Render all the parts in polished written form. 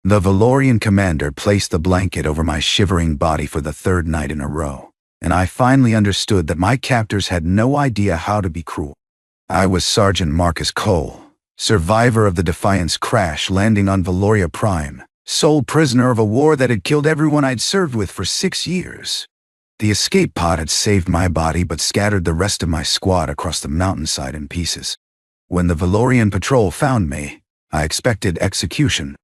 The Valorian commander placed the blanket over my shivering body for the third night in a row, and I finally understood that my captors had no idea how to be cruel. I was Sergeant Marcus Cole, survivor of the Defiance crash landing on Valoria Prime, sole prisoner of a war that had killed everyone I'd served with for 6 years. The escape pod had saved my body but scattered the rest of my squad across the mountainside in pieces. When the Valorian patrol found me, I expected execution.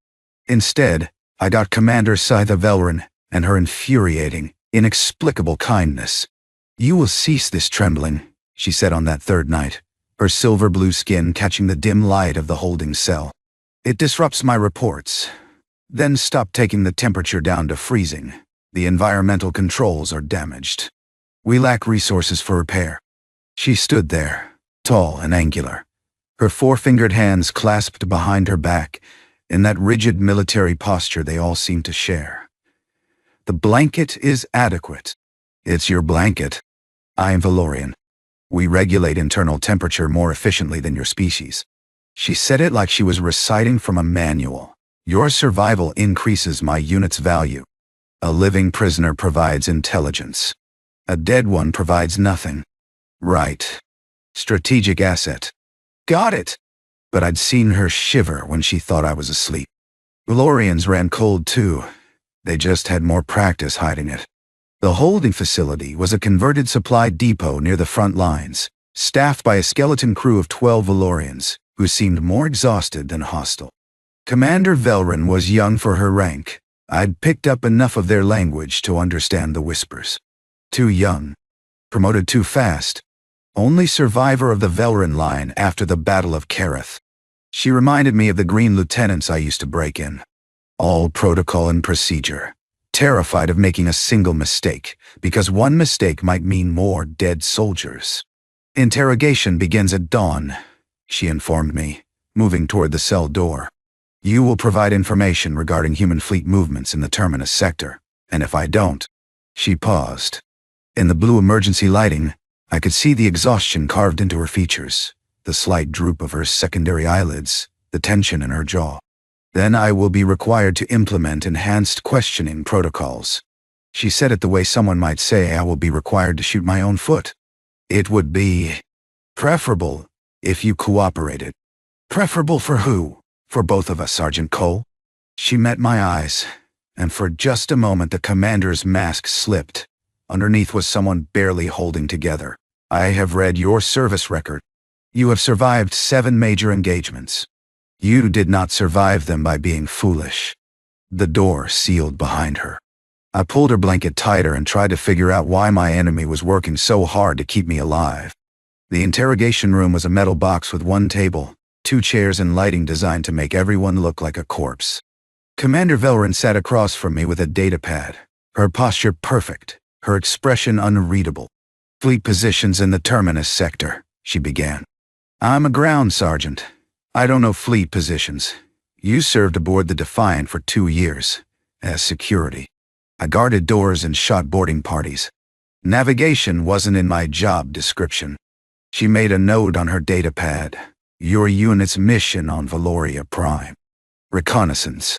Instead, I got Commander Scytha Velryn and her infuriating, inexplicable kindness. "You will cease this trembling," she said on that third night, her silver-blue skin catching the dim light of the holding cell. "It disrupts my reports. Then stop taking the temperature down to freezing. The environmental controls are damaged. We lack resources for repair." She stood there, tall and angular, her four-fingered hands clasped behind her back, in that rigid military posture they all seemed to share. "The blanket is adequate." "It's your blanket. I am Valorian. We regulate internal temperature more efficiently than your species." She said it like she was reciting from a manual. "Your survival increases my unit's value. A living prisoner provides intelligence. A dead one provides nothing." "Right. Strategic asset." "Got it." But I'd seen her shiver when she thought I was asleep. Valorians ran cold too. They just had more practice hiding it. The holding facility was a converted supply depot near the front lines, staffed by a skeleton crew of 12 Valorians, who seemed more exhausted than hostile. Commander Velryn was young for her rank. I'd picked up enough of their language to understand the whispers. Too young. Promoted too fast. Only survivor of the Velryn line after the Battle of Kareth. She reminded me of the green lieutenants I used to break in. All protocol and procedure. Terrified of making a single mistake, because one mistake might mean more dead soldiers. "Interrogation begins at dawn," she informed me, moving toward the cell door. "You will provide information regarding human fleet movements in the Terminus sector, and if I don't..." She paused. In the blue emergency lighting, I could see the exhaustion carved into her features, the slight droop of her secondary eyelids, the tension in her jaw. "Then I will be required to implement enhanced questioning protocols." She said it the way someone might say I will be required to shoot my own foot. "It would be preferable if you cooperated." "Preferable for who? For both of us, Sergeant Cole?" She met my eyes, and for just a moment the commander's mask slipped. Underneath was someone barely holding together. "I have read your service record. You have survived 7 major engagements. You did not survive them by being foolish." The door sealed behind her. I pulled her blanket tighter and tried to figure out why my enemy was working so hard to keep me alive. The interrogation room was a metal box with 1 table, 2 chairs and lighting designed to make everyone look like a corpse. Commander Velryn sat across from me with a datapad, her posture perfect, her expression unreadable. "Fleet positions in the Terminus sector," she began. "I'm a ground sergeant. I don't know fleet positions. You served aboard the Defiant for 2 years, as security. I guarded doors and shot boarding parties. Navigation wasn't in my job description." She made a note on her datapad. "Your unit's mission on Valoria Prime. Reconnaissance."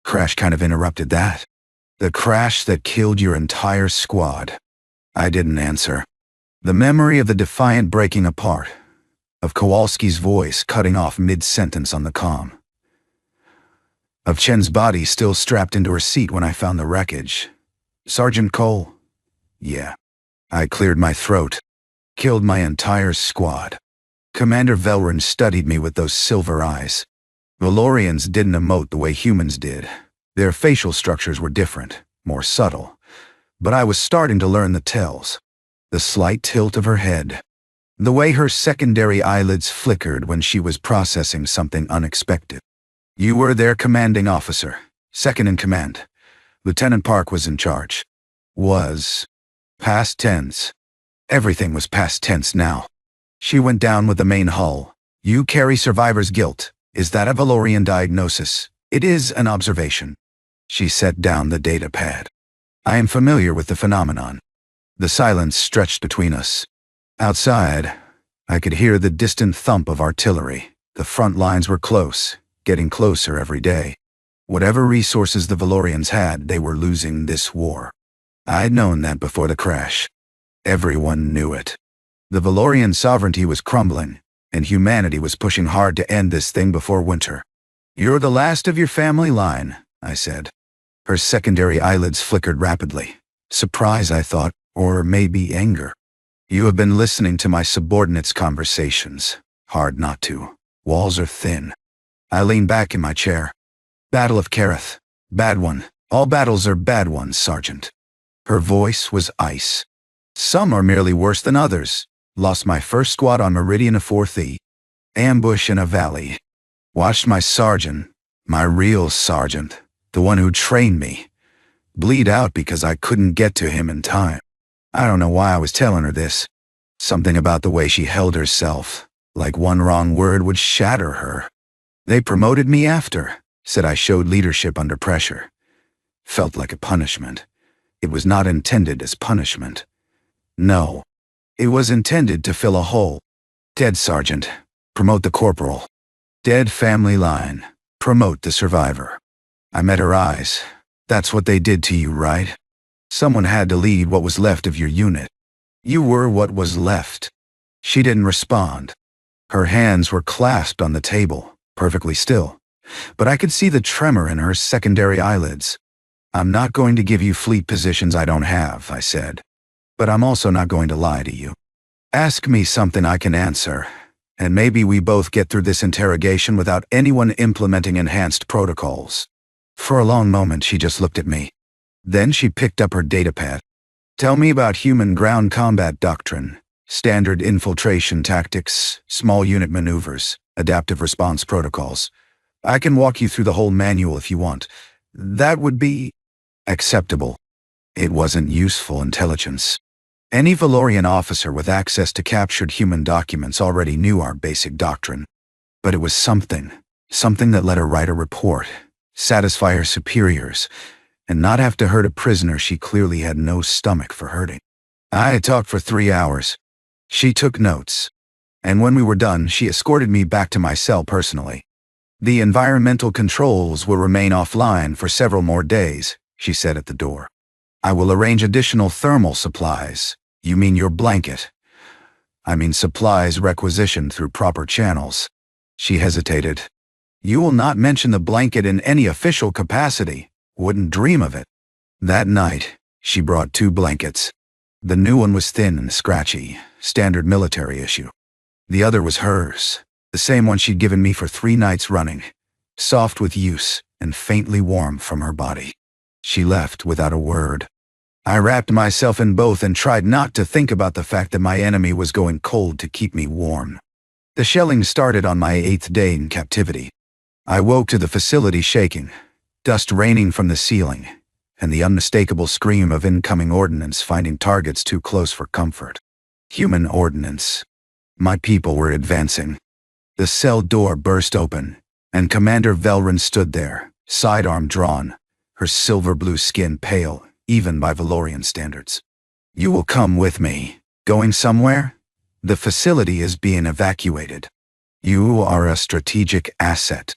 Crash kind of interrupted that. "The crash that killed your entire squad." I didn't answer. The memory of the Defiant breaking apart, of Kowalski's voice cutting off mid-sentence on the comm, of Chen's body still strapped into her seat when I found the wreckage. "Sergeant Cole?" "Yeah." I cleared my throat. "Killed my entire squad." Commander Velryn studied me with those silver eyes. Valorians didn't emote the way humans did. Their facial structures were different, more subtle. But I was starting to learn the tells. The slight tilt of her head. The way her secondary eyelids flickered when she was processing something unexpected. "You were their commanding officer, second in command. Lieutenant Park was in charge." Was. Past tense. Everything was past tense now. She went down with the main hull. "You carry survivor's guilt. Is that a Valorian diagnosis?" "It is an observation." She set down the datapad. "I am familiar with the phenomenon." The silence stretched between us. Outside, I could hear the distant thump of artillery. The front lines were close, getting closer every day. Whatever resources the Valorians had, they were losing this war. I'd known that before the crash. Everyone knew it. The Valorian sovereignty was crumbling, and humanity was pushing hard to end this thing before winter. "You're the last of your family line," I said. Her secondary eyelids flickered rapidly. Surprise, I thought, or maybe anger. "You have been listening to my subordinates' conversations. Hard not to. Walls are thin." I leaned back in my chair. "Battle of Kareth. Bad one. All battles are bad ones, Sergeant." Her voice was ice. "Some are merely worse than others. Lost my first squad on Meridian of 4th E. Ambush in a valley. Watched my sergeant, my real sergeant, the one who trained me, bleed out because I couldn't get to him in time. I don't know why I was telling her this. Something about the way she held herself, like one wrong word would shatter her. They promoted me after, said I showed leadership under pressure. Felt like a punishment. It was not intended as punishment. No, it was intended to fill a hole. Dead sergeant, promote the corporal. Dead family line, promote the survivor. I met her eyes. That's what they did to you, right? Someone had to lead what was left of your unit. You were what was left. She didn't respond. Her hands were clasped on the table, perfectly still, but I could see the tremor in her secondary eyelids. I'm not going to give you fleet positions I don't have, I said. But I'm also not going to lie to you. Ask me something I can answer, and maybe we both get through this interrogation without anyone implementing enhanced protocols. For a long moment, she just looked at me. Then she picked up her datapad. Tell me about human ground combat doctrine, standard infiltration tactics, small unit maneuvers, adaptive response protocols. I can walk you through the whole manual if you want. That would be acceptable. It wasn't useful intelligence. Any Valorian officer with access to captured human documents already knew our basic doctrine. But it was something that let her write a report, satisfy her superiors, and not have to hurt a prisoner she clearly had no stomach for hurting. I had talked for 3 hours. She took notes. And when we were done, she escorted me back to my cell personally. The environmental controls will remain offline for several more days, she said at the door. I will arrange additional thermal supplies. You mean your blanket? I mean supplies requisitioned through proper channels. She hesitated. You will not mention the blanket in any official capacity. Wouldn't dream of it. That night, she brought 2 blankets. The new one was thin and scratchy, standard military issue. The other was hers, the same one she'd given me for 3 nights running, soft with use and faintly warm from her body. She left without a word. I wrapped myself in both and tried not to think about the fact that my enemy was going cold to keep me warm. The shelling started on my 8th day in captivity. I woke to the facility shaking, dust raining from the ceiling, and the unmistakable scream of incoming ordnance finding targets too close for comfort. Human ordnance. My people were advancing. The cell door burst open, and Commander Velrin stood there, sidearm drawn, her silver-blue skin pale, even by Valorian standards. You will come with me. Going somewhere? The facility is being evacuated. You are a strategic asset.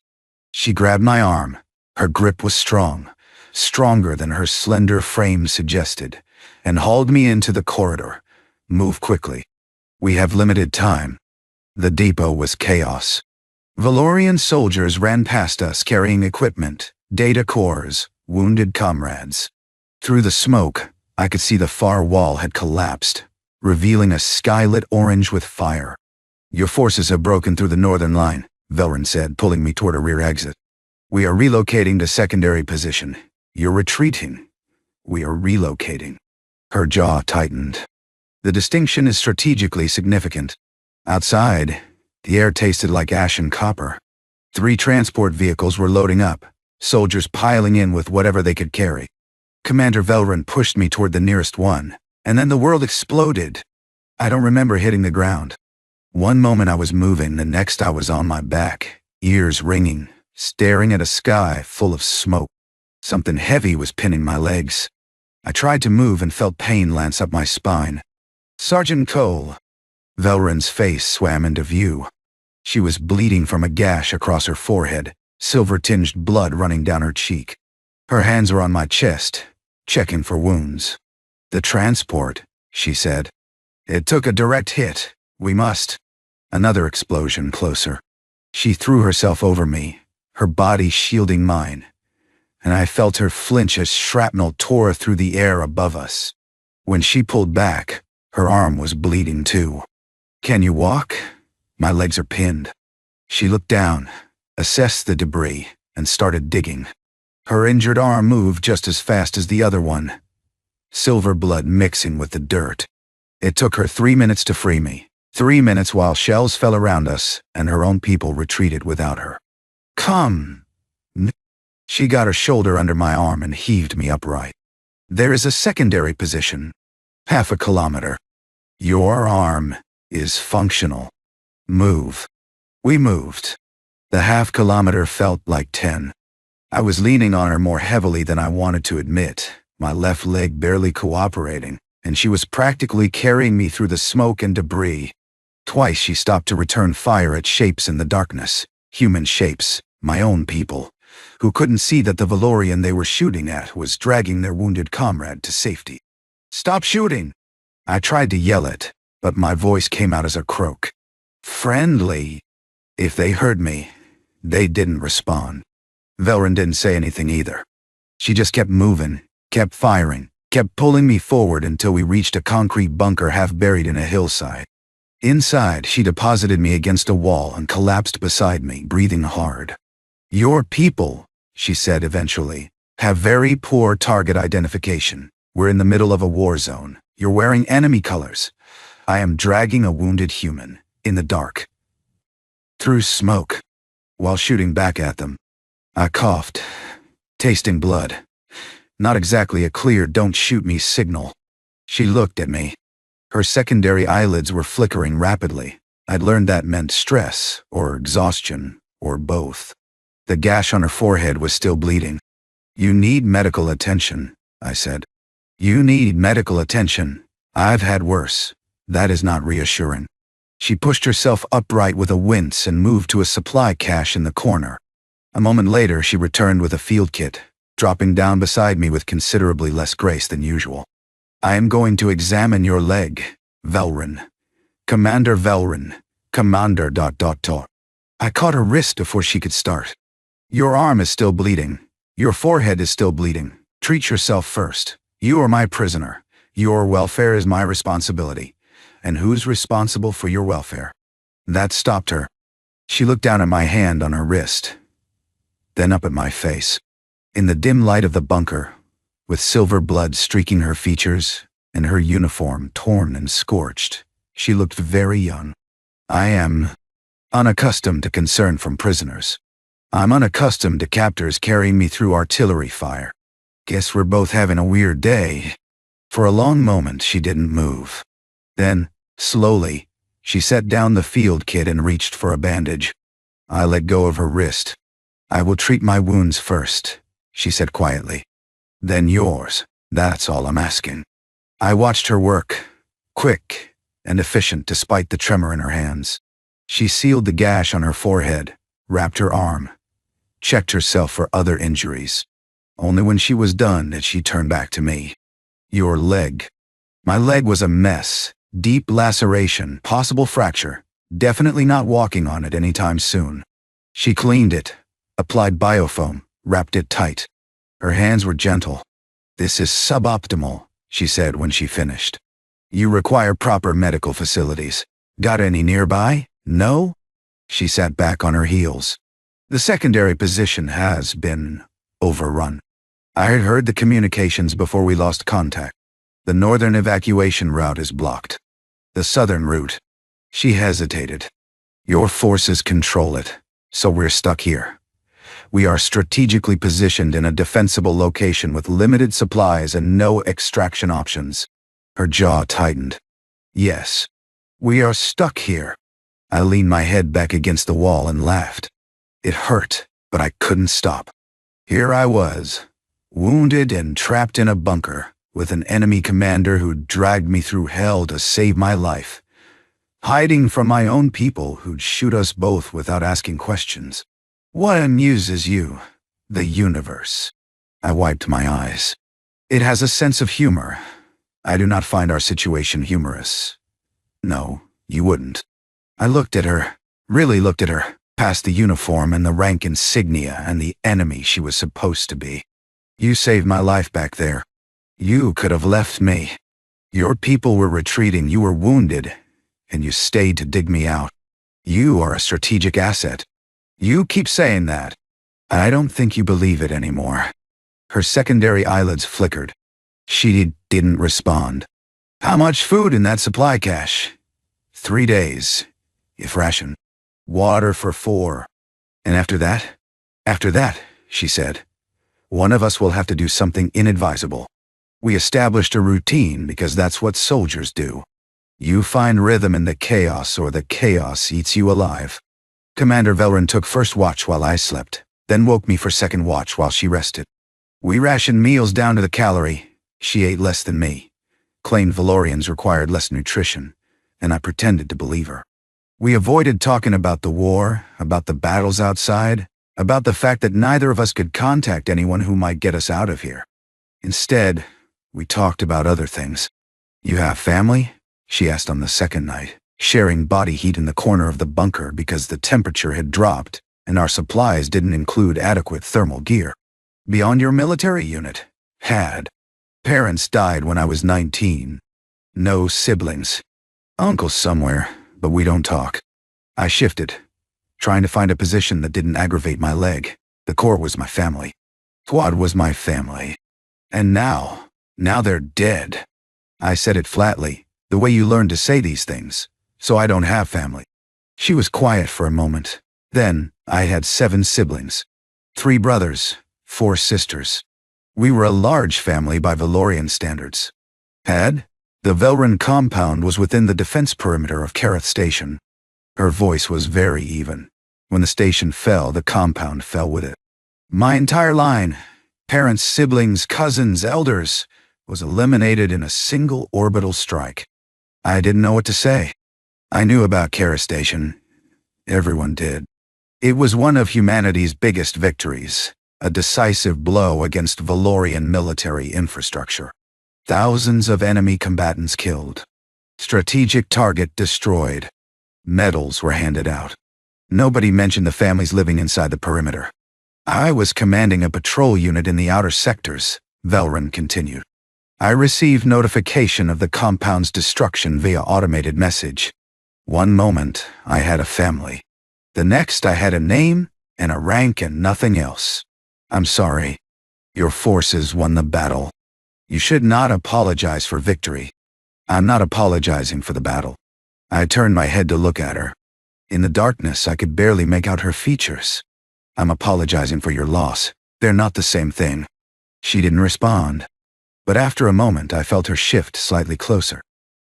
She grabbed my arm. Her grip was strong, stronger than her slender frame suggested, and hauled me into the corridor. Move quickly. We have limited time. The depot was chaos. Valorian soldiers ran past us carrying equipment, data cores, wounded comrades. Through the smoke, I could see the far wall had collapsed, revealing a sky-lit orange with fire. Your forces have broken through the northern line, Velrin said, pulling me toward a rear exit. We are relocating to secondary position. You're retreating. We are relocating. Her jaw tightened. The distinction is strategically significant. Outside, the air tasted like ash and copper. 3 transport vehicles were loading up, soldiers piling in with whatever they could carry. Commander Velrin pushed me toward the nearest one, and then the world exploded. I don't remember hitting the ground. One moment I was moving, the next I was on my back, ears ringing, staring at a sky full of smoke. Something heavy was pinning my legs. I tried to move and felt pain lance up my spine. Sergeant Cole. Velrin's face swam into view. She was bleeding from a gash across her forehead, silver-tinged blood running down her cheek. Her hands were on my chest, checking for wounds. "The transport," she said. "It took a direct hit. We must." Another explosion closer. She threw herself over me, her body shielding mine, and I felt her flinch as shrapnel tore through the air above us. When she pulled back, her arm was bleeding too. "Can you walk?" "My legs are pinned." She looked down, assessed the debris, and started digging. Her injured arm moved just as fast as the other one, silver blood mixing with the dirt. It took her 3 minutes to free me. 3 minutes while shells fell around us and her own people retreated without her. "Come." She got her shoulder under my arm and heaved me upright. "There is a secondary position. 1/2 kilometer. Your arm is functional. Move." We moved. The 1/2 kilometer felt like 10. I was leaning on her more heavily than I wanted to admit, my left leg barely cooperating, and she was practically carrying me through the smoke and debris. Twice she stopped to return fire at shapes in the darkness, human shapes, my own people, who couldn't see that the Valorian they were shooting at was dragging their wounded comrade to safety. "Stop shooting!" I tried to yell it, but my voice came out as a croak. "Friendly." If they heard me, they didn't respond. Velrin didn't say anything either. She just kept moving, kept firing, kept pulling me forward until we reached a concrete bunker half buried in a hillside. Inside, she deposited me against a wall and collapsed beside me, breathing hard. "Your people," she said eventually, "have very poor target identification. We're in the middle of a war zone. You're wearing enemy colors. I am dragging a wounded human, in the dark, through smoke, while shooting back at them." I coughed, tasting blood. Not exactly a clear "don't shoot me" signal. She looked at me. Her secondary eyelids were flickering rapidly. I'd learned that meant stress, or exhaustion, or both. The gash on her forehead was still bleeding. "You need medical attention," I said. "You need medical attention. I've had worse. That is not reassuring." She pushed herself upright with a wince and moved to a supply cache in the corner. A moment later, she returned with a field kit, dropping down beside me with considerably less grace than usual. "I am going to examine your leg, Velrin. Commander Velrin. Commander ... I caught her wrist before she could start. "Your arm is still bleeding. Your forehead is still bleeding. Treat yourself first. You are my prisoner. Your welfare is my responsibility. And who's responsible for your welfare?" That stopped her. She looked down at my hand on her wrist, then up at my face. In the dim light of the bunker, with silver blood streaking her features and her uniform torn and scorched, she looked very young. "I am unaccustomed to concern from prisoners. I'm unaccustomed to captors carrying me through artillery fire. Guess we're both having a weird day." For a long moment, she didn't move. Then, slowly, she set down the field kit and reached for a bandage. I let go of her wrist. "I will treat my wounds first," she said quietly. "Then yours. That's all I'm asking." I watched her work, quick and efficient despite the tremor in her hands. She sealed the gash on her forehead, wrapped her arm, checked herself for other injuries. Only when she was done did she turn back to me. "Your leg." My leg was a mess, deep laceration, possible fracture, definitely not walking on it anytime soon. She cleaned it, applied biofoam, wrapped it tight. Her hands were gentle. "This is suboptimal," she said when she finished. "You require proper medical facilities. Got any nearby? No?" She sat back on her heels. "The secondary position has been overrun. I had heard the communications before we lost contact. The northern evacuation route is blocked. The southern route." She hesitated. "Your forces control it, so we're stuck here. We are strategically positioned in a defensible location with limited supplies and no extraction options." Her jaw tightened. "Yes, we are stuck here." I leaned my head back against the wall and laughed. It hurt, but I couldn't stop. Here I was, wounded and trapped in a bunker, with an enemy commander who'd dragged me through hell to save my life, hiding from my own people who'd shoot us both without asking questions. What amuses you? The universe. I wiped my eyes. It has a sense of humor. I do not find our situation humorous. No, you wouldn't. I looked at her, really looked at her, past the uniform and the rank insignia and the enemy she was supposed to be. You saved my life back there. You could have left me. Your people were retreating, you were wounded, and you stayed to dig me out. You are a strategic asset. You keep saying that. I don't think you believe it anymore. Her secondary eyelids flickered. She didn't respond. How much food in that supply cache? 3 days, if rationed. Water for 4. And after that? After that, she said, one of us will have to do something inadvisable. We established a routine because that's what soldiers do. You find rhythm in the chaos or the chaos eats you alive. Commander Velron took first watch while I slept, then woke me for second watch while she rested. We rationed meals down to the calorie. She ate less than me, claimed Valorians required less nutrition, and I pretended to believe her. We avoided talking about the war, about the battles outside, about the fact that neither of us could contact anyone who might get us out of here. Instead, we talked about other things. You have family? She asked on the second night, sharing body heat in the corner of the bunker because the temperature had dropped and our supplies didn't include adequate thermal gear. Beyond your military unit? Had. Parents died when I was 19. No siblings. Uncles somewhere, but we don't talk. I shifted, trying to find a position that didn't aggravate my leg. The core was my family. Quad was my family. And now they're dead. I said it flatly, the way you learn to say these things, so I don't have family. She was quiet for a moment. Then, I had 7 siblings. 3 brothers, 4 sisters. We were a large family by Valorian standards. Had? The Velron compound was within the defense perimeter of Kareth Station. Her voice was very even. When the station fell, the compound fell with it. My entire line, parents, siblings, cousins, elders, was eliminated in a single orbital strike. I didn't know what to say. I knew about Kareth Station. Everyone did. It was one of humanity's biggest victories, a decisive blow against Valorian military infrastructure. Thousands of enemy combatants killed. Strategic target destroyed. Medals were handed out. Nobody mentioned the families living inside the perimeter. I was commanding a patrol unit in the outer sectors, Velron continued. I received notification of the compound's destruction via automated message. One moment, I had a family. The next, I had a name and a rank and nothing else. I'm sorry. Your forces won the battle. You should not apologize for victory. I'm not apologizing for the battle. I turned my head to look at her. In the darkness, I could barely make out her features. I'm apologizing for your loss. They're not the same thing. She didn't respond. But after a moment, I felt her shift slightly closer.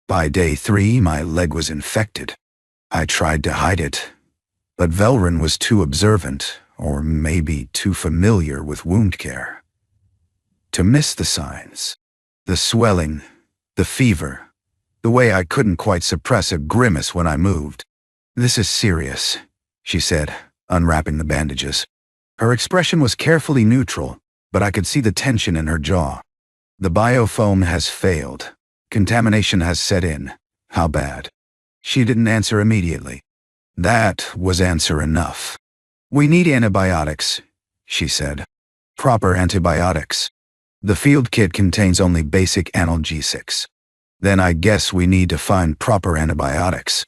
By day 3, my leg was infected. I tried to hide it, but Velron was too observant, or maybe too familiar with wound care, to miss the signs. The swelling, the fever, the way I couldn't quite suppress a grimace when I moved. This is serious, she said, unwrapping the bandages. Her expression was carefully neutral, but I could see the tension in her jaw. The biofoam has failed. Contamination has set in. How bad? She didn't answer immediately. That was answer enough. We need antibiotics, she said. Proper antibiotics. The field kit contains only basic analgesics. Then I guess we need to find proper antibiotics.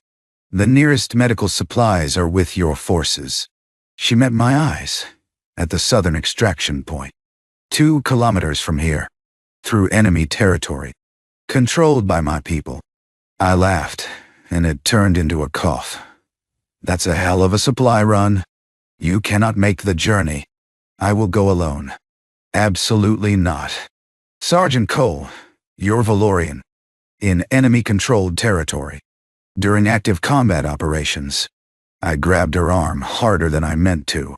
The nearest medical supplies are with your forces. She met my eyes, at the southern extraction point. 2 kilometers from here, through enemy territory, controlled by my people. I laughed, and it turned into a cough. That's a hell of a supply run. You cannot make the journey. I will go alone. Absolutely not. Sergeant Cole, you're Valorian. In enemy-controlled territory. During active combat operations. I grabbed her arm harder than I meant to.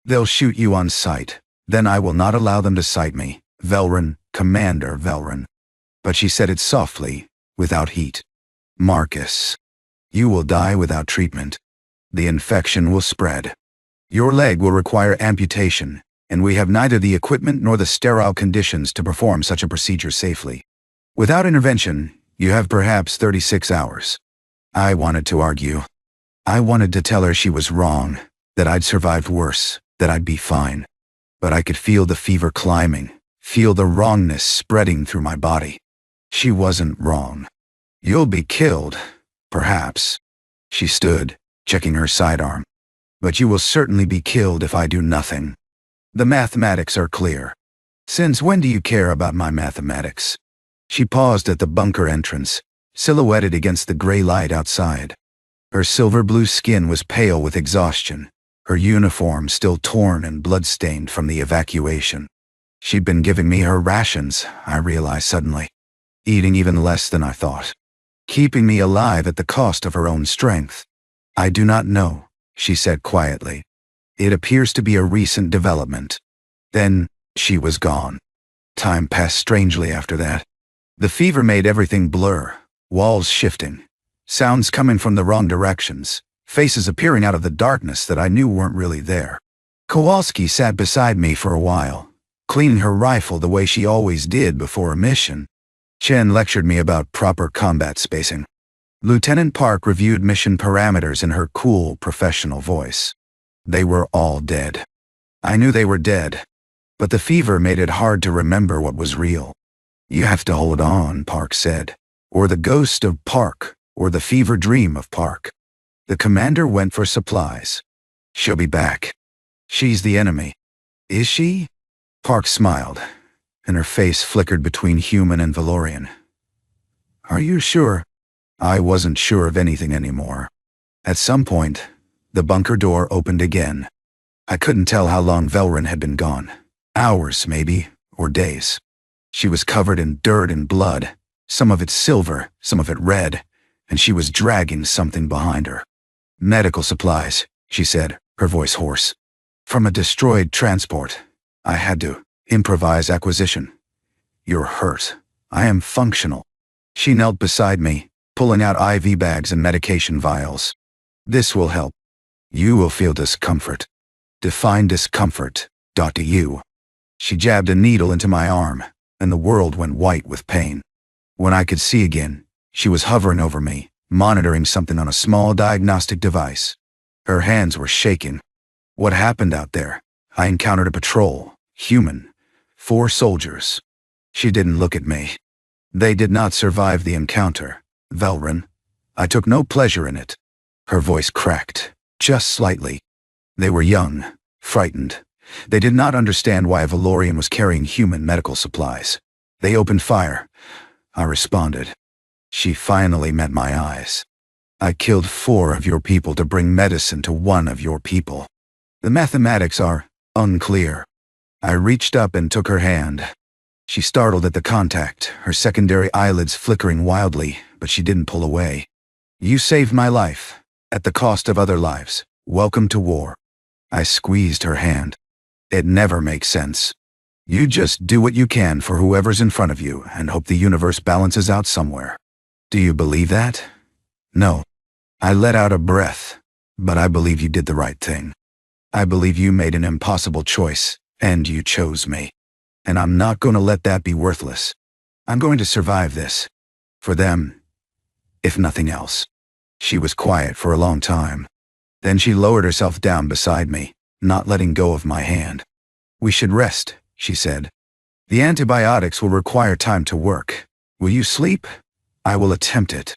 They'll shoot you on sight. Then I will not allow them to sight me. Velron, Commander Velron. But she said it softly, without heat. Marcus. You will die without treatment. The infection will spread. Your leg will require amputation, and we have neither the equipment nor the sterile conditions to perform such a procedure safely. Without intervention, you have perhaps 36 hours. I wanted to argue. I wanted to tell her she was wrong, that I'd survived worse, that I'd be fine. But I could feel the fever climbing, feel the wrongness spreading through my body. She wasn't wrong. You'll be killed, perhaps. She stood, checking her sidearm. But you will certainly be killed if I do nothing. The mathematics are clear. Since when do you care about my mathematics? She paused at the bunker entrance, silhouetted against the gray light outside. Her silver-blue skin was pale with exhaustion, her uniform still torn and blood-stained from the evacuation. She'd been giving me her rations, I realized suddenly. Eating even less than I thought. Keeping me alive at the cost of her own strength. I do not know, she said quietly. It appears to be a recent development. Then, she was gone. Time passed strangely after that. The fever made everything blur, walls shifting, sounds coming from the wrong directions, faces appearing out of the darkness that I knew weren't really there. Kowalski sat beside me for a while, cleaning her rifle the way she always did before a mission. Chen lectured me about proper combat spacing. Lieutenant Park reviewed mission parameters in her cool, professional voice. They were all dead. I knew they were dead, but the fever made it hard to remember what was real. You have to hold on, Park said, or the ghost of Park, or the fever dream of Park. The commander went for supplies. She'll be back. She's the enemy. Is she? Park smiled, and her face flickered between human and Valorian. Are you sure? I wasn't sure of anything anymore. At some point, the bunker door opened again. I couldn't tell how long Velrin had been gone. Hours, maybe, or days. She was covered in dirt and blood, some of it silver, some of it red, and she was dragging something behind her. Medical supplies, she said, her voice hoarse. From a destroyed transport. I had to improvise acquisition. You're hurt. I am functional. She knelt beside me, pulling out IV bags and medication vials. This will help. You will feel discomfort. Define discomfort, .du. She jabbed a needle into my arm, and the world went white with pain. When I could see again, she was hovering over me, monitoring something on a small diagnostic device. Her hands were shaking. What happened out there? I encountered a patrol, human, 4 soldiers. She didn't look at me. They did not survive the encounter, Velrin. I took no pleasure in it. Her voice cracked, just slightly. They were young, frightened. They did not understand why a Valorian was carrying human medical supplies. They opened fire. I responded. She finally met my eyes. I killed 4 of your people to bring medicine to 1 of your people. The mathematics are unclear. I reached up and took her hand. She startled at the contact, her secondary eyelids flickering wildly, but she didn't pull away. You saved my life, at the cost of other lives. Welcome to war. I squeezed her hand. It never makes sense. You just do what you can for whoever's in front of you and hope the universe balances out somewhere. Do you believe that? No. I let out a breath, but I believe you did the right thing. I believe you made an impossible choice, and you chose me. And I'm not going to let that be worthless. I'm going to survive this. For them, if nothing else. She was quiet for a long time. Then she lowered herself down beside me, not letting go of my hand. We should rest, she said. The antibiotics will require time to work. Will you sleep? I will attempt it.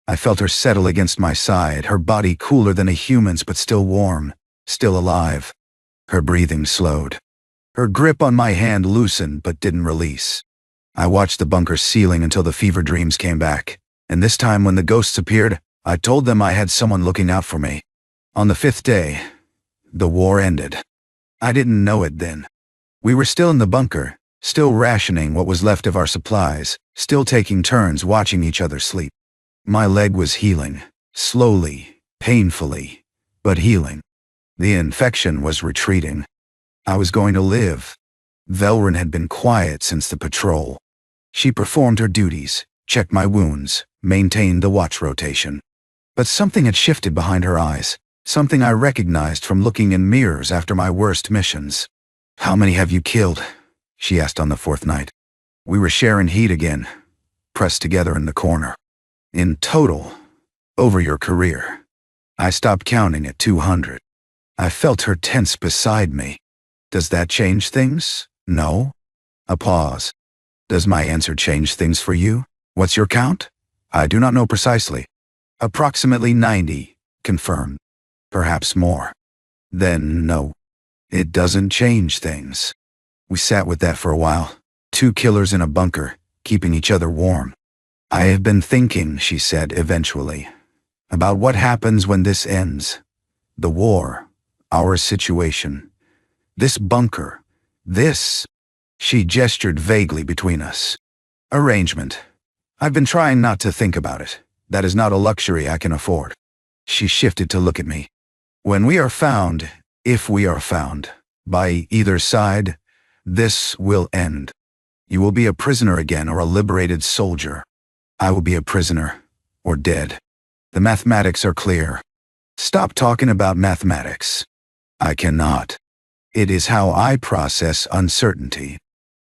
I felt her settle against my side, her body cooler than a human's but still warm, still alive. Her breathing slowed. Her grip on my hand loosened but didn't release. I watched the bunker ceiling until the fever dreams came back, and this time when the ghosts appeared, I told them I had someone looking out for me. On the 5th day, the war ended. I didn't know it then. We were still in the bunker, still rationing what was left of our supplies, still taking turns watching each other sleep. My leg was healing, slowly, painfully, but healing. The infection was retreating. I was going to live. Velrin had been quiet since the patrol. She performed her duties, checked my wounds, maintained the watch rotation. But something had shifted behind her eyes, something I recognized from looking in mirrors after my worst missions. "How many have you killed?" she asked on the fourth night. We were sharing heat again, pressed together in the corner. "In total, over your career." I stopped counting at 200. I felt her tense beside me. "Does that change things?" "No." A pause. "Does my answer change things for you?" "What's your count?" "I do not know precisely." "Approximately 90, confirmed." "Perhaps more." "Then no. It doesn't change things." We sat with that for a while, two killers in a bunker, keeping each other warm. "I have been thinking," she said eventually, "about what happens when this ends. The war, our situation, this bunker, this." She gestured vaguely between us. "Arrangement. I've been trying not to think about it. That is not a luxury I can afford." She shifted to look at me. "When we are found, if we are found, by either side, this will end. You will be a prisoner again or a liberated soldier. I will be a prisoner, or dead. The mathematics are clear." "Stop talking about mathematics." "I cannot. It is how I process uncertainty."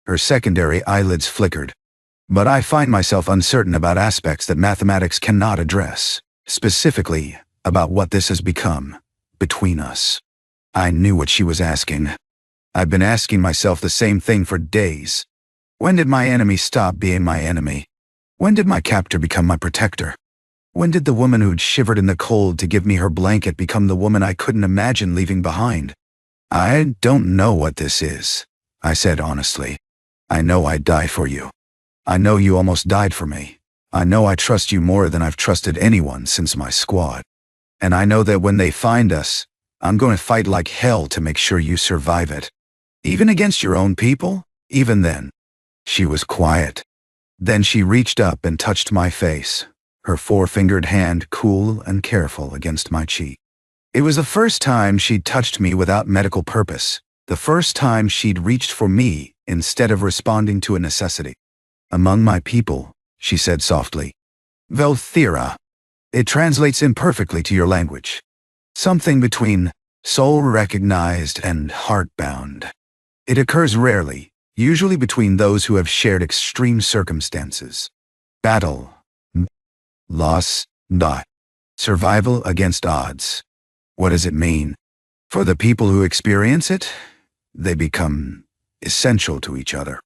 Her secondary eyelids flickered. "But I find myself uncertain about aspects that mathematics cannot address, specifically about what this has become, between us." I knew what she was asking. I'd been asking myself the same thing for days. When did my enemy stop being my enemy? When did my captor become my protector? When did the woman who'd shivered in the cold to give me her blanket become the woman I couldn't imagine leaving behind? "I don't know what this is," I said honestly. "I know I'd die for you. I know you almost died for me. I know I trust you more than I've trusted anyone since my squad. And I know that when they find us, I'm going to fight like hell to make sure you survive it. Even against your own people? Even then." She was quiet. Then she reached up and touched my face, her four-fingered hand cool and careful against my cheek. It was the first time she'd touched me without medical purpose, the first time she'd reached for me instead of responding to a necessity. "Among my people," she said softly. "Velthira. It translates imperfectly to your language. Something between soul-recognized and heart-bound. It occurs rarely, usually between those who have shared extreme circumstances. Battle. Loss. Die. Survival against odds. What does it mean? For the people who experience it, they become essential to each other.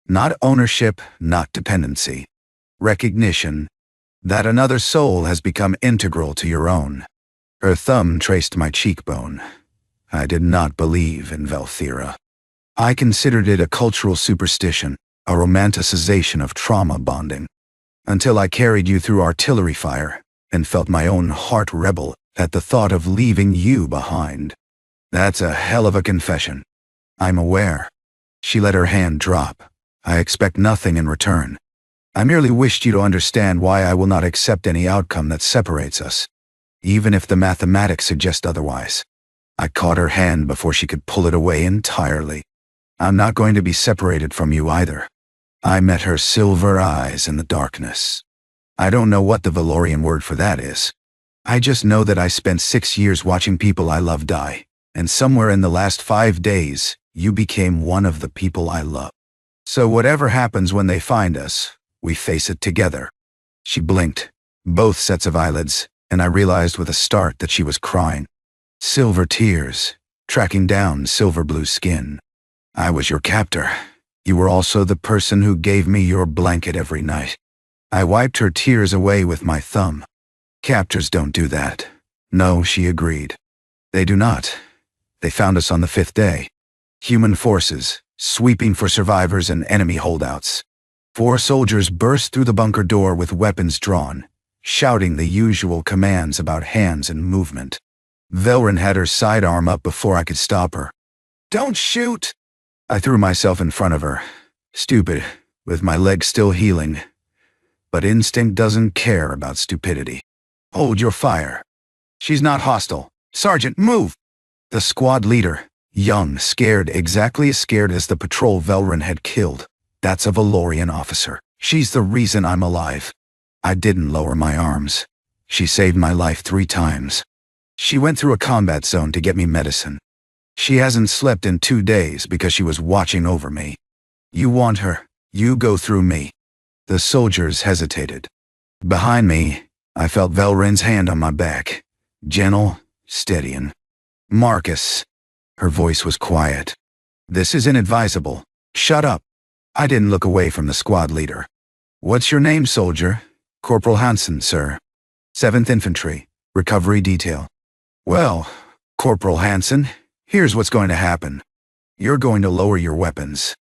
Not ownership, not dependency. Recognition that another soul has become integral to your own." Her thumb traced my cheekbone. I did not believe in Velthira. I considered it a cultural superstition, a romanticization of trauma bonding. Until I carried you through artillery fire and felt my own heart rebel at the thought of leaving you behind. That's a hell of a confession. I'm aware. She let her hand drop. I expect nothing in return. I merely wished you to understand why I will not accept any outcome that separates us, even if the mathematics suggest otherwise. I caught her hand before she could pull it away entirely. "I'm not going to be separated from you either." I met her silver eyes in the darkness. I don't know what the Valorian word for that is. I just know that I spent 6 years watching people I love die, and somewhere in the last 5 days, you became one of the people I love. So whatever happens when they find us, we face it together. She blinked, both sets of eyelids, and I realized with a start that she was crying. Silver tears, tracking down silver blue skin. "I was your captor. You were also the person who gave me your blanket every night." I wiped her tears away with my thumb. "Captors don't do that." "No," she agreed. "They do not. They found us on the 5th day. Human forces, sweeping for survivors and enemy holdouts. 4 soldiers burst through the bunker door with weapons drawn, shouting the usual commands about hands and movement. Velrin had her sidearm up before I could stop her. "Don't shoot!" I threw myself in front of her, stupid, with my leg still healing. But instinct doesn't care about stupidity. "Hold your fire." "She's not hostile. Sergeant, move!" The squad leader, young, scared, exactly as scared as the patrol Velrin had killed. That's a Valorian officer. She's the reason I'm alive. I didn't lower my arms. She saved my life 3 times. She went through a combat zone to get me medicine. She hasn't slept in 2 days because she was watching over me. You want her, you go through me. The soldiers hesitated. Behind me, I felt Velrin's hand on my back. Gentle, steadying. Marcus. Her voice was quiet. This is inadvisable. Shut up. I didn't look away from the squad leader. What's your name, soldier? Corporal Hansen, sir. 7th Infantry, Recovery Detail. Well, Corporal Hansen, here's what's going to happen. You're going to lower your weapons.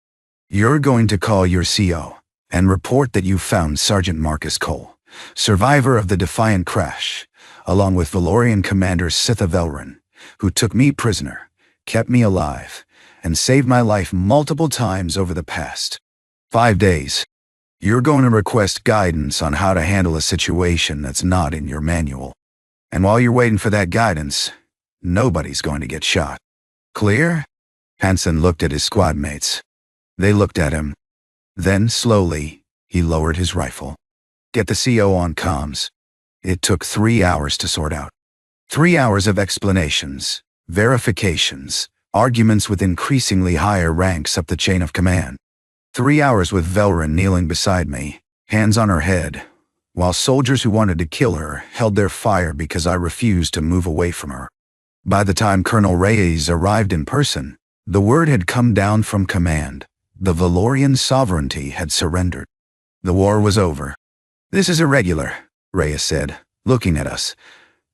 You're going to call your CO and report that you found Sergeant Marcus Cole, survivor of the Defiant crash, along with Valorian Commander Sitha Velrin, who took me prisoner, kept me alive, and saved my life multiple times over the past 5 days. You're going to request guidance on how to handle a situation that's not in your manual. And while you're waiting for that guidance, nobody's going to get shot. Clear? Hansen looked at his squad mates. They looked at him. Then, slowly, he lowered his rifle. Get the CO on comms. It took 3 hours to sort out. 3 hours of explanations, verifications, arguments with increasingly higher ranks up the chain of command. 3 hours with Velrin kneeling beside me, hands on her head, while soldiers who wanted to kill her held their fire because I refused to move away from her. By the time Colonel Reyes arrived in person, the word had come down from command. The Valorian sovereignty had surrendered. The war was over. This is irregular, Reyes said, looking at us.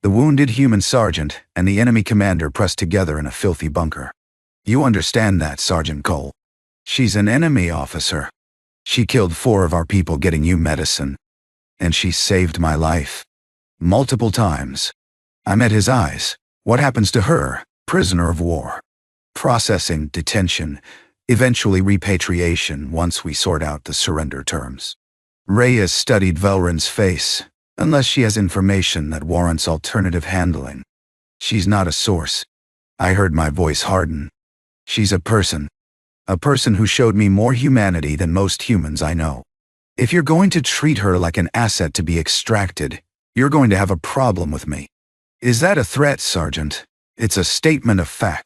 The wounded human sergeant and the enemy commander pressed together in a filthy bunker. You understand that, Sergeant Cole. She's an enemy officer. She killed 4 of our people getting you medicine. And she saved my life. Multiple times. I met his eyes. What happens to her? Prisoner of war. Processing, detention, eventually repatriation once we sort out the surrender terms. Reyes studied Velrin's face, unless she has information that warrants alternative handling. She's not a source. I heard my voice harden. She's a person. A person who showed me more humanity than most humans I know. If you're going to treat her like an asset to be extracted, you're going to have a problem with me. Is that a threat, Sergeant? It's a statement of fact.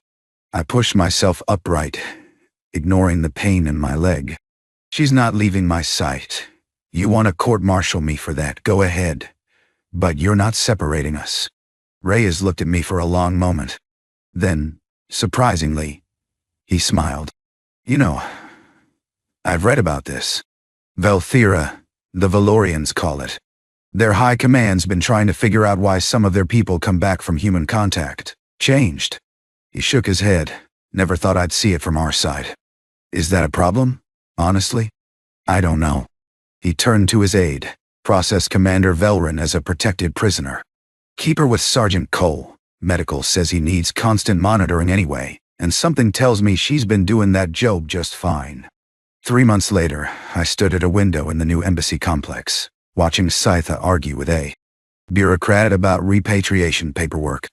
I pushed myself upright, ignoring the pain in my leg. She's not leaving my sight. You want to court-martial me for that, go ahead. But you're not separating us. Reyes looked at me for a long moment. Then, surprisingly, he smiled. You know, I've read about this. Velthera, the Valorians call it. Their high command's been trying to figure out why some of their people come back from human contact. Changed. He shook his head. Never thought I'd see it from our side. Is that a problem? Honestly? I don't know. He turned to his aide. Process Commander Velrin as a protected prisoner. Keep her with Sergeant Cole. Medical says he needs constant monitoring anyway, and something tells me she's been doing that job just fine. 3 months later, I stood at a window in the new embassy complex, watching Sitha argue with a bureaucrat about repatriation paperwork.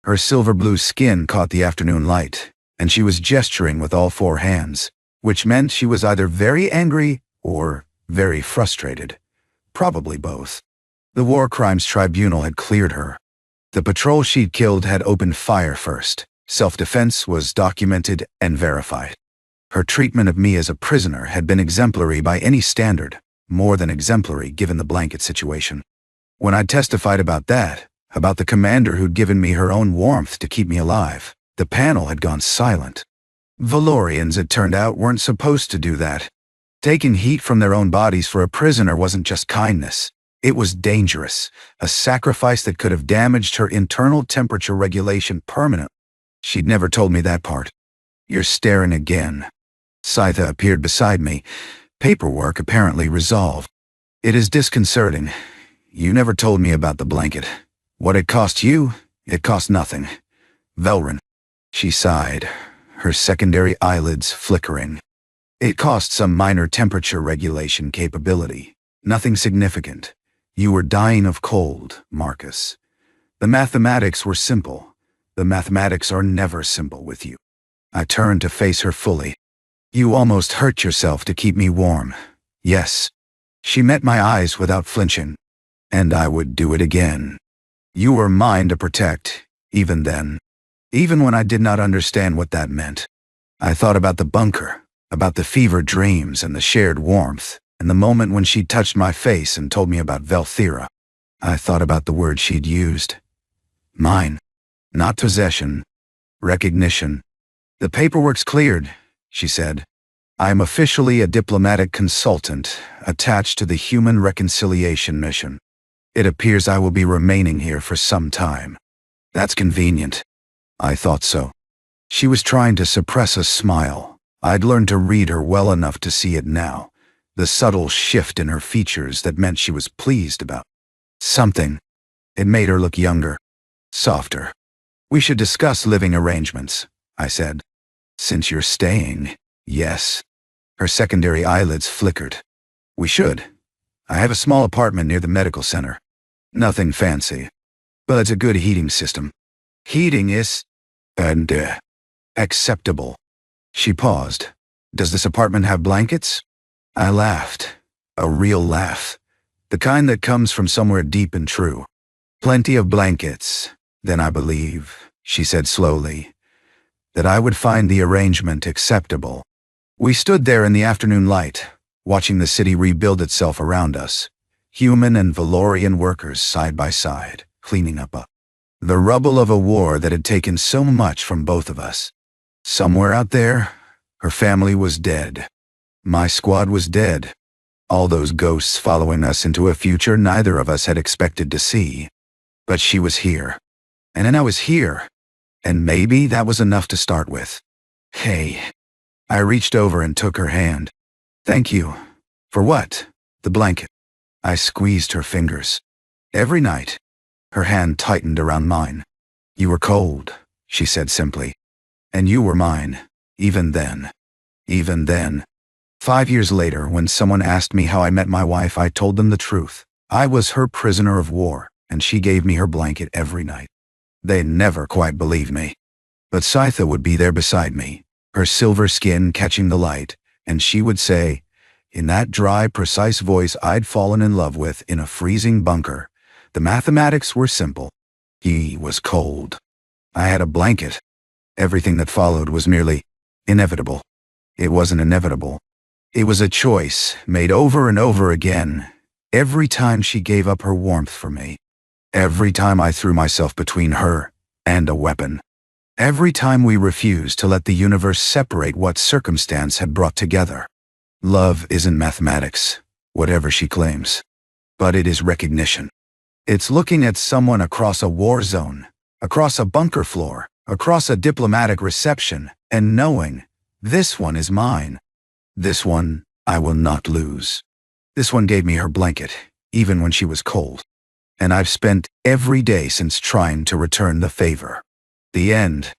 Her silver-blue skin caught the afternoon light, and she was gesturing with all 4 hands, which meant she was either very angry or very frustrated. Probably both. The War Crimes Tribunal had cleared her. The patrol she'd killed had opened fire first. Self-defense was documented and verified. Her treatment of me as a prisoner had been exemplary by any standard, more than exemplary given the blanket situation. When I testified about that, about the commander who'd given me her own warmth to keep me alive, the panel had gone silent. Valorians, it turned out, weren't supposed to do that. Taking heat from their own bodies for a prisoner wasn't just kindness. It was dangerous, a sacrifice that could have damaged her internal temperature regulation permanently. She'd never told me that part. You're staring again. Sitha appeared beside me. Paperwork apparently resolved. It is disconcerting. You never told me about the blanket. What it cost you, it cost nothing. Velrin. She sighed, her secondary eyelids flickering. It cost some minor temperature regulation capability. Nothing significant. You were dying of cold, Marcus. The mathematics were simple. The mathematics are never simple with you. I turned to face her fully. You almost hurt yourself to keep me warm. Yes. She met my eyes without flinching. And I would do it again. You were mine to protect, Even then, even when I did not understand what that meant, I thought about the bunker, about the fevered dreams and the shared warmth, and the moment when she touched my face and told me about Velthera. I thought about the word she'd used. Mine. Not possession. Recognition. The paperwork's cleared, she said. I am officially a diplomatic consultant attached to the Human Reconciliation Mission. It appears I will be remaining here for some time. That's convenient. I thought so. She was trying to suppress a smile. I'd learned to read her well enough to see it now. The subtle shift in her features that meant she was pleased about something. It made her look younger, softer. We should discuss living arrangements, I said. Since you're staying, yes. Her secondary eyelids flickered. We should. I have a small apartment near the medical center. Nothing fancy, but it's a good heating system. Heating is, acceptable. She paused. Does this apartment have blankets? I laughed. A real laugh. The kind that comes from somewhere deep and true. Plenty of blankets. Then I believe, she said slowly, that I would find the arrangement acceptable. We stood there in the afternoon light, watching the city rebuild itself around us. Human and Valorian workers side by side, cleaning up the rubble of a war that had taken so much from both of us. Somewhere out there, her family was dead. My squad was dead. All those ghosts following us into a future neither of us had expected to see. But she was here. And then I was here. And maybe that was enough to start with. Hey. I reached over and took her hand. Thank you. For what? The blanket. I squeezed her fingers. Every night. Her hand tightened around mine. You were cold, she said simply. And you were mine. Even then. Even then. 5 years later, when someone asked me how I met my wife, I told them the truth. I was her prisoner of war, and she gave me her blanket every night. They never quite believed me. But Scytha would be there beside me, her silver skin catching the light, and she would say, in that dry, precise voice I'd fallen in love with in a freezing bunker, the mathematics were simple. He was cold. I had a blanket. Everything that followed was merely inevitable. It wasn't inevitable. It was a choice made over and over again, every time she gave up her warmth for me. Every time I threw myself between her and a weapon. Every time we refused to let the universe separate what circumstance had brought together. Love isn't mathematics, whatever she claims. But it is recognition. It's looking at someone across a war zone, across a bunker floor, across a diplomatic reception, and knowing, this one is mine. This one I will not lose. This one gave me her blanket, even when she was cold. And I've spent every day since trying to return the favor. The end.